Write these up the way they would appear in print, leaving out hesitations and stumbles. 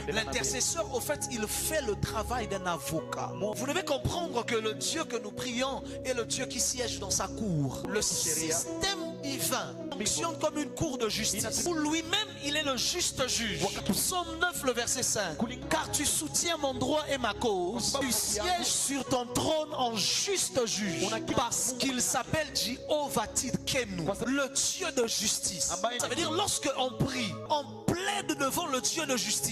L'intercesseur, au fait, il fait le travail d'un avocat. Vous devez comprendre que le Dieu que nous prions est le Dieu qui siège dans sa cour. Le système divin fonctionne comme une cour de justice. Pour lui-même, il est le juste juge. Psaume 9, le verset 5. Car tu soutiens mon droit et ma cause. Tu sièges sur ton trône en juste juge. Parce qu'il s'appelle Jéhovah Tidkenu, le Dieu de justice. Ça veut dire lorsque on prie, on plaide devant le Dieu de justice.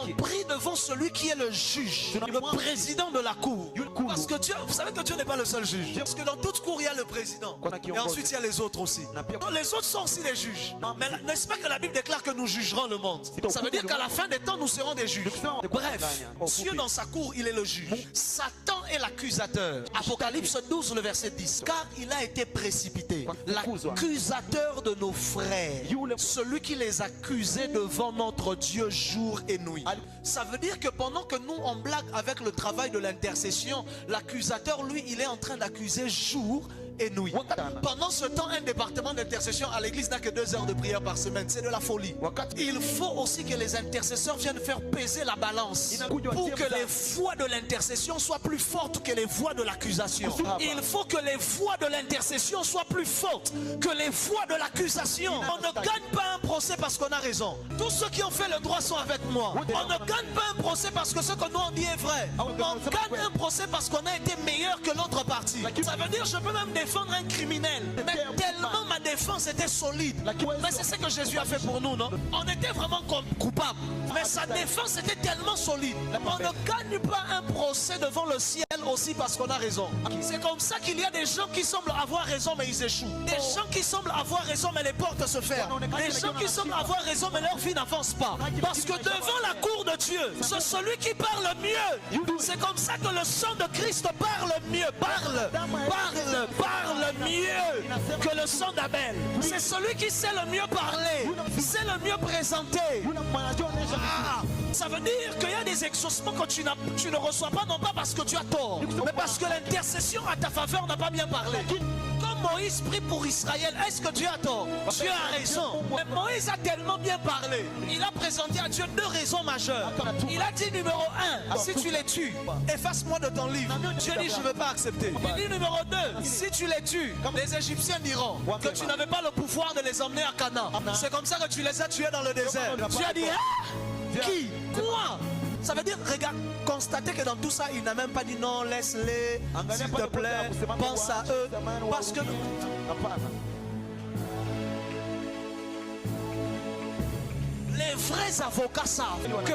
On prie devant celui qui est le juge, le président de la cour. Parce que Dieu, vous savez que Dieu n'est pas le seul juge. Parce que dans toute cour, il y a le président. Et ensuite, il y a les autres aussi. Donc, les autres sont aussi des juges. Mais n'est-ce pas que la Bible déclare que nous jugerons le monde? Ça veut dire qu'à la fin des temps, nous serons des juges. Bref, Dieu dans sa cour, il est le juge. Satan est l'accusateur. Apocalypse 12, le verset 10. Car il a été précipité, l'accusateur de nos frères, celui qui les accusait devant notre Dieu jour et nuit. Ça veut dire que pendant que nous on blague avec le travail de l'intercession, l'accusateur, lui, il est en train d'accuser jour et nuit. Pendant ce temps, un département d'intercession à l'église n'a que 2 heures de prière par semaine. C'est de la folie. Il faut aussi que les intercesseurs viennent faire peser la balance pour que les voix de l'intercession soient plus fortes que les voix de l'accusation. Il faut que les voix de l'intercession soient plus fortes que les voix de l'accusation. On ne gagne pas un procès parce qu'on a raison. Tous ceux qui ont fait le droit sont avec moi. On ne gagne pas un procès parce que ce que nous on dit est vrai. On gagne un procès parce qu'on a été meilleur que l'autre partie. Ça veut dire je peux même défendre un criminel, mais tellement ma défense était solide. Mais c'est ce que Jésus a fait pour nous, non? On était vraiment coupables, mais sa défense était tellement solide. On ne gagne pas un procès devant le ciel aussi parce qu'on a raison. C'est comme ça qu'il y a des gens qui semblent avoir raison mais ils échouent. Des gens qui semblent avoir raison mais les portes se ferment. Des gens qui semblent avoir raison mais leur vie n'avance pas. Parce que devant la cour de Dieu, c'est celui qui parle mieux. C'est comme ça que le sang de Christ parle mieux. Parle mieux que le sang d'Abel. C'est celui qui sait le mieux parler, sait le mieux présenter. Ça veut dire qu'il y a des exaucements que tu ne reçois pas, non pas parce que tu as tort, mais parce que l'intercession à ta faveur n'a pas bien parlé. Comme Moïse prie pour Israël, est-ce que Dieu a tort? Dieu a raison. Mais Moïse a tellement bien parlé. Il a présenté à Dieu 2 raisons majeures. Il a dit numéro 1, si tu les tues, efface-moi de ton livre. Dieu dit je ne veux pas accepter. Il dit numéro 2, si tu les tues, les Égyptiens diront que tu n'avais pas le pouvoir de les emmener à Canaan. C'est comme ça que tu les as tués dans le désert. Dieu a dit qui? Quoi? Ça veut dire, regarde, constatez que dans tout ça, il n'a même pas dit non, laisse-les, s'il te plaît, pense à eux. Parce que les vrais avocats savent que